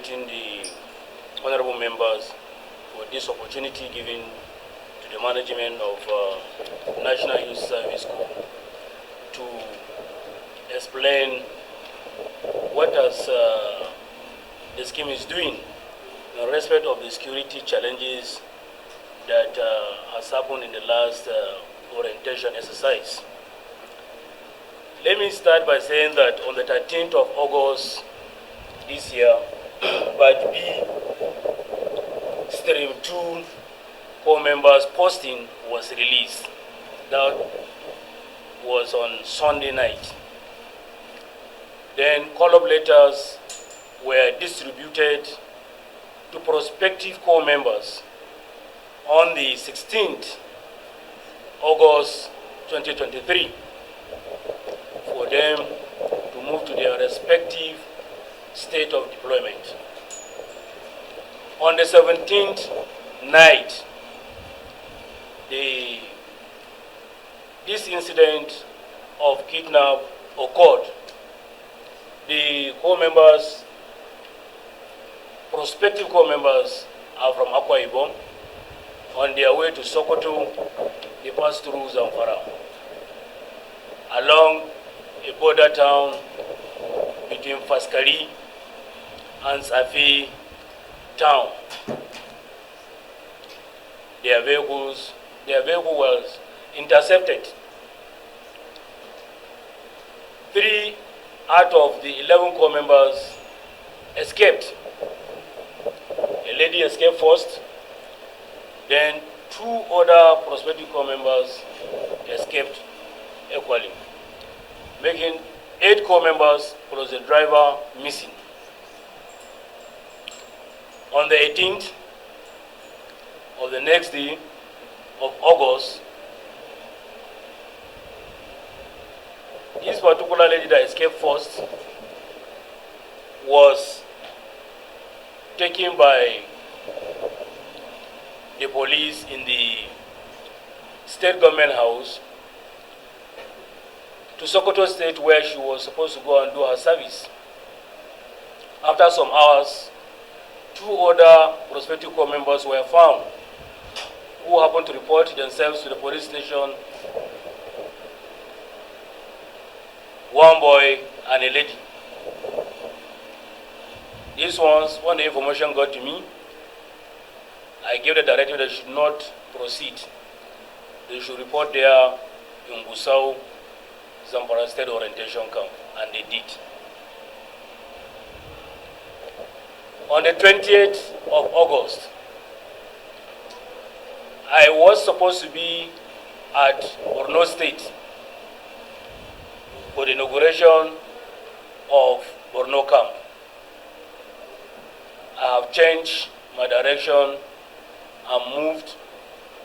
congratulating the honorable members for this opportunity given to the management of National Youth Service Corps to explain what the scheme is doing in respect of the security challenges that has happened in the last orientation exercise. Let me start by saying that on the 13th of August this year, Batch B Stream 2 Corps members posting was released. That was on Sunday night. Then call-up letters were distributed to prospective Corps members on the 16th August 2023 for them to move to their respective state of deployment. On the 17th night, this incident of kidnap occurred. The Corps members, prospective Corps members, are from Akwa Ibom. On their way to Sokoto, they passed through Zamfara, along a border town between Faskari and Safi town. Their vehicle was intercepted. 3 out of the 11 Corps members escaped. A lady escaped first, then 2 other prospective Corps members escaped equally, making 8 Corps members plus the driver missing. On the 18th of the next day of August, this particular lady that escaped first was taken by the police in the state government house to Sokoto State, where she was supposed to go and do her service. After some hours, 2 other prospective Corps members were found who happened to report themselves to the police station. One boy and a lady. These ones, when the information got to me, I gave the directive that they should not proceed. They should report there in Gusau, Zamfara State Orientation Camp, and they did. On the 20th of August, I was supposed to be at Borno State for the inauguration of Borno Camp. I have changed my direction and moved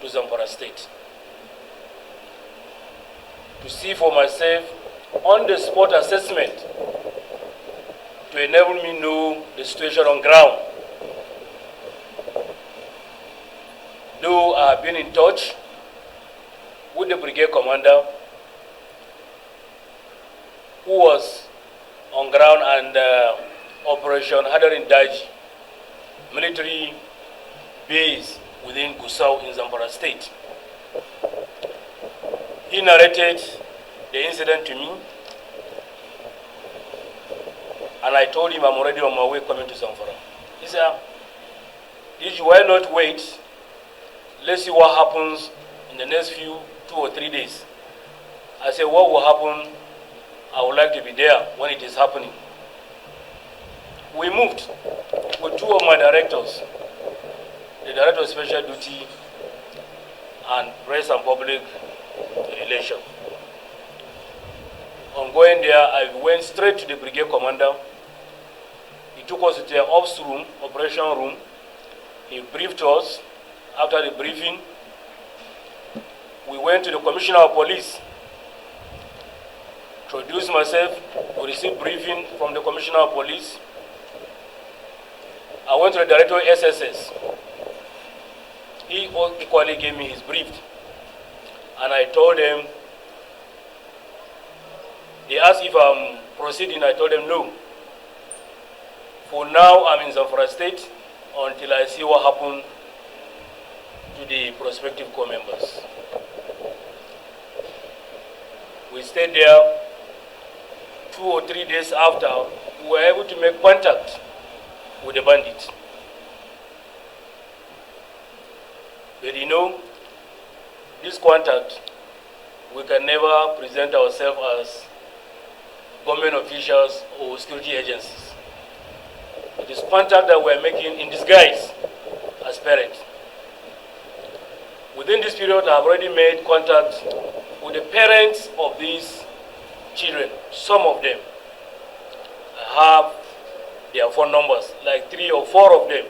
to Zamfara State to see for myself on-the-spot assessment to enable me know the situation on ground. Though I have been in touch with the brigade commander who was on ground and Operation Hadarin Daji, military base within Gusau in Zamfara State. He narrated the incident to me, and I told him I'm already on my way coming to Zamfara. He said, why not wait? Let's see what happens in the next 2 or 3 days. I said, what will happen? I would like to be there when it is happening. We moved with 2 of my directors, the Director of Special Duty and Press and Public Relations. On going there, I went straight to the brigade commander. He took us to the ops room, operation room. He briefed us. After the briefing, we went to the Commissioner of Police, introduced myself, we received briefing from the Commissioner of Police. I went to the Director of SSS. He equally gave me his brief. And I told them, they asked if I'm proceeding, I told them no. For now, I'm in Zamfara State until I see what happened to the prospective corps members. We stayed there. 2 or 3 days after, we were able to make contact with the bandits. But you know, this contact, we can never present ourselves as government officials or security agencies. It is contact that we're making in disguise as parents. Within this period, I've already made contact with the parents of these children, some of them. I have their phone numbers, like 3 or 4 of them.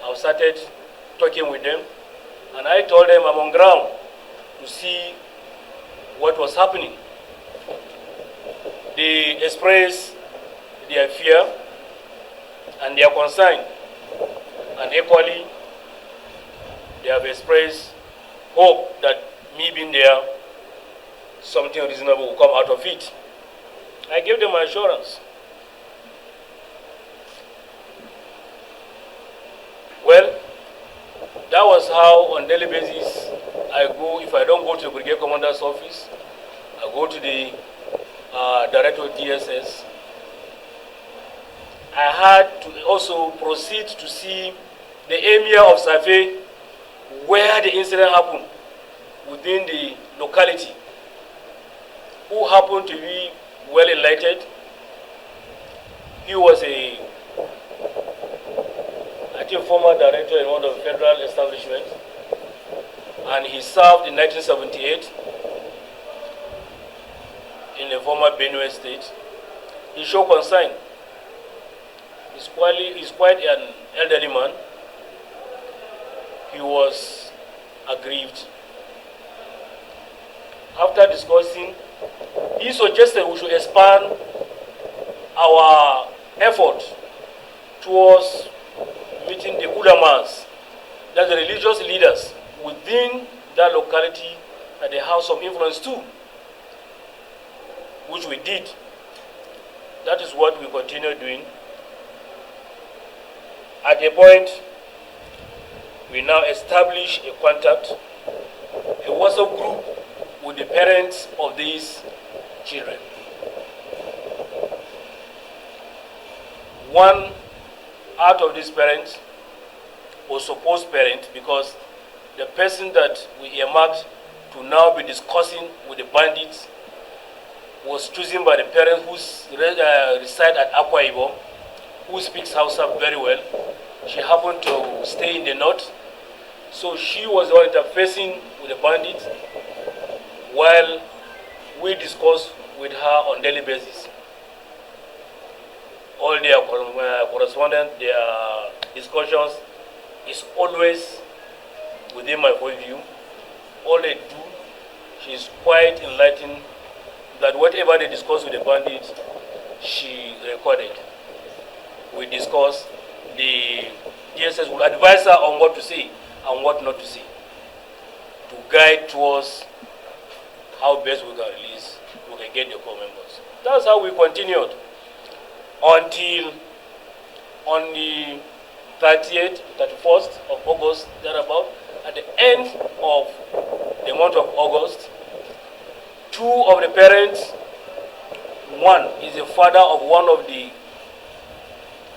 I've started talking with them, and I told them I'm on ground to see what was happening. They expressed their fear and their concern, and equally, they have expressed hope that me being there, something reasonable will come out of it. I gave them assurance. Well, that was how on daily basis I go. If I don't go to the brigade commander's office, I go to the director of DSS. I had to also proceed to see the emir of Safe, where the incident happened, within the locality, who happened to be well enlightened. He was a, I think, former director in one of the federal establishments, and he served in 1978 in the former Benue state. He showed concern. He's quite an elderly man. He was aggrieved. After discussing, he suggested we should expand our effort towards meeting the ulamas, that's the religious leaders within that locality, that they have some influence too, which we did. That is what we continue doing. At a point, we now establish a contact, a WhatsApp group with the parents of these children. One out of these parents was supposed parent, because the person that we earmarked to now be discussing with the bandits was chosen by the parent who reside at Akwa Ibom, who speaks Hausa very well. She happened to stay in the north, so she was the one interfacing with the bandits while we discuss with her on daily basis. All their correspondence, their discussions is always within my point of view. All they do, she's quite enlightened that whatever they discuss with the bandits, she recorded. We discuss, the DSS will advise her on what to say and what not to say, to guide towards how best we can release, we can get the corps members. That's how we continued until on the 30th, 31st of August, thereabout, at the end of the month of August, 2 of the parents, one is the father of one of the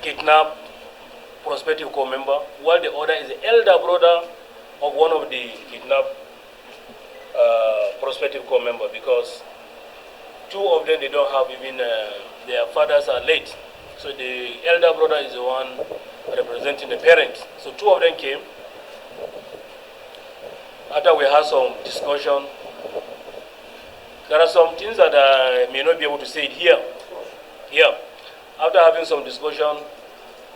kidnapped prospective corps member, while the other is the elder brother of one of the kidnapped prospective corps member, because 2 of them, they don't have even, their fathers are late. So the elder brother is the one representing the parents. So 2 of them came. After we had some discussion, there are some things that I may not be able to say it here. After having some discussion,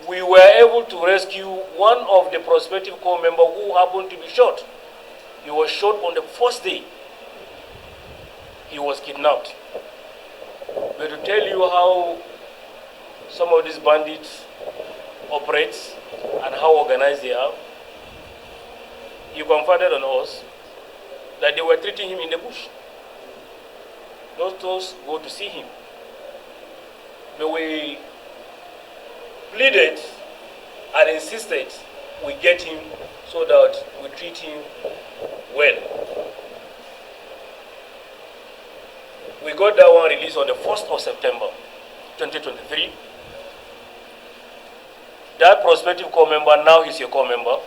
we were able to rescue one of the prospective corps members who happened to be shot. He was shot on the first day he was kidnapped. But to tell you how some of these bandits operate and how organized they are, he confided on us that they were treating him in the bush. Those go to see him. But we pleaded and insisted we get him so that we treat him well. We got that one released on the 1st of September 2023. That prospective corps member, now he's a corps member,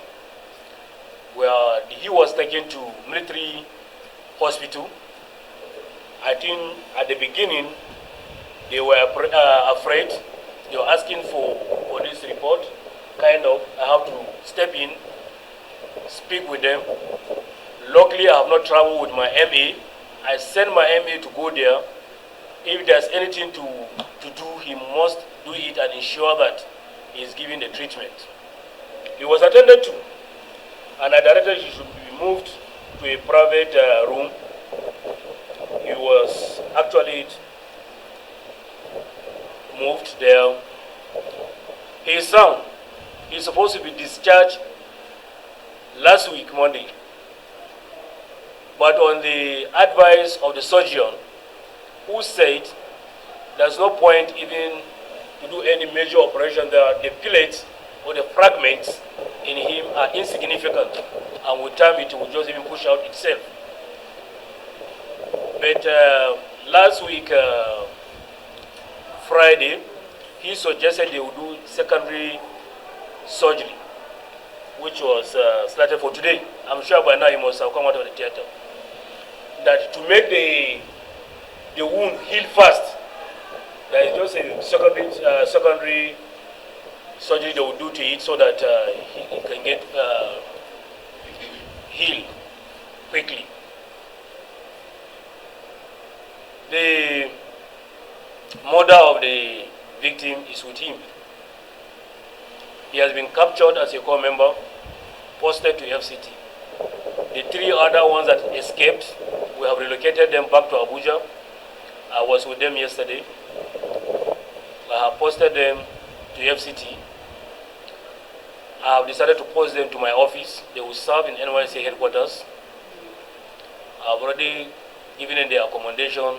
where he was taken to military hospital. I think at the beginning they were afraid. They were asking for police report. Kind of, I have to step in, speak with them. Luckily, I have not traveled with my MA. I sent my MA to go there. If there's anything to do, he must do it and ensure that he is given the treatment. He was attended to, and I directed he should be moved to a private room. He was actually moved there. He is sound. He's supposed to be discharged last week, Monday. But on the advice of the surgeon, who said there's no point even to do any major operation there, the pellets or the fragments in him are insignificant, and with time it will just even push out itself. But last week, Friday, he suggested they would do secondary surgery, which was slated for today. I'm sure by now he must have come out of the theater. That to make the wound heal fast, there is just a secondary surgery they will do to it so that he can get healed quickly. The mother of the victim is with him. He has been captured as a corps member, posted to FCT. The 3 other ones that escaped, we have relocated them back to Abuja. I was with them yesterday. I have posted them to FCT. I have decided to post them to my office. They will serve in NYSC headquarters. I have already given them their accommodation.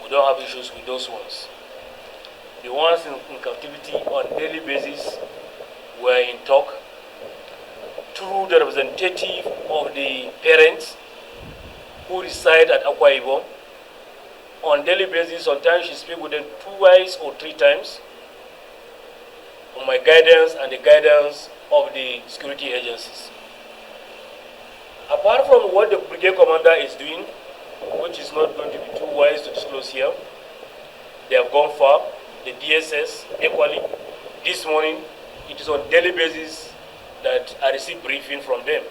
We don't have issues with those ones. The ones in captivity on a daily basis were in talk through the representative of the parents who reside at Akwa Ibom. On a daily basis, sometimes she speaks with them 2 or 3 times on my guidance and the guidance of the security agencies. Apart from what the brigade commander is doing, which is not going to be too wise to disclose here, they have gone far. The DSS equally. This morning, it is on a daily basis that I receive briefing from them.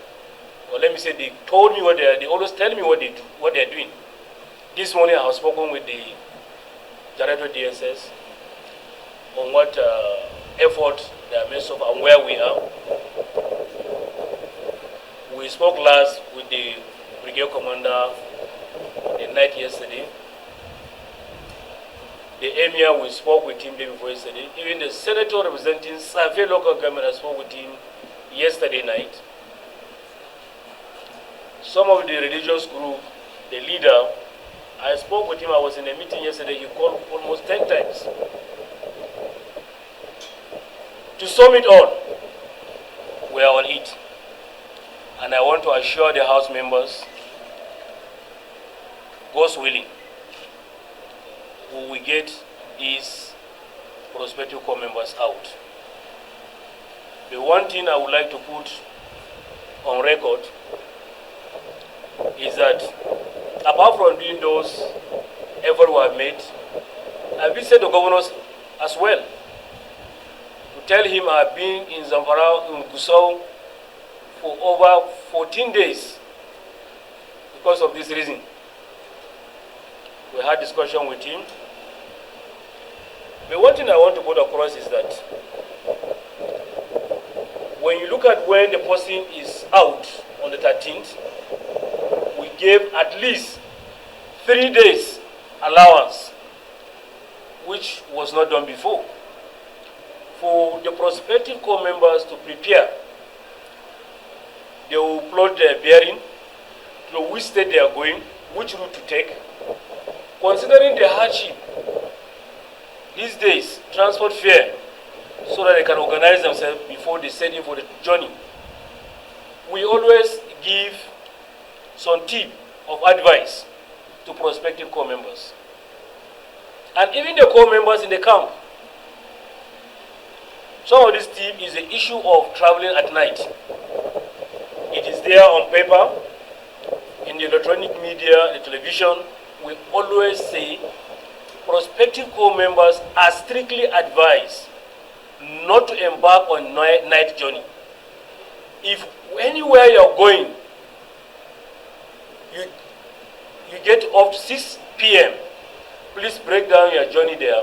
Well, let me say they told me what they are. They always tell me what they do, what they are doing. This morning, I have spoken with the director of DSS on what effort they are made of and where we are. We spoke last with the brigade commander the night yesterday. The emir, we spoke with him day before yesterday. Even the senator representing Safe local government, I spoke with him yesterday night. Some of the religious group, the leader, I spoke with him. I was in a meeting yesterday. He called almost 10 times. To sum it all, we are on it. And I want to assure the House members, God's willing, we will get these prospective corps members out. The one thing I would like to put on record is that apart from doing those efforts we have made, I visited the governors as well to tell him I have been in Zamfara, in Gusau, for over 14 days because of this reason. We had discussion with him. But one thing I want to put across is that when you look at when the person is out on the 13th, we gave at least 3 days allowance, which was not done before, for the prospective corps members to prepare. They will plot their bearing, to which state they are going, which route to take. Considering the hardship these days transport fare so that they can organize themselves before they set in for the journey. We always give some tip of advice to prospective corps members. And even the corps members in the camp. Some of this tip is the issue of traveling at night. It is there on paper, in the electronic media, the television. We always say prospective corps members are strictly advised not to embark on night journey. If anywhere you're going, you get off 6 p.m., please break down your journey there.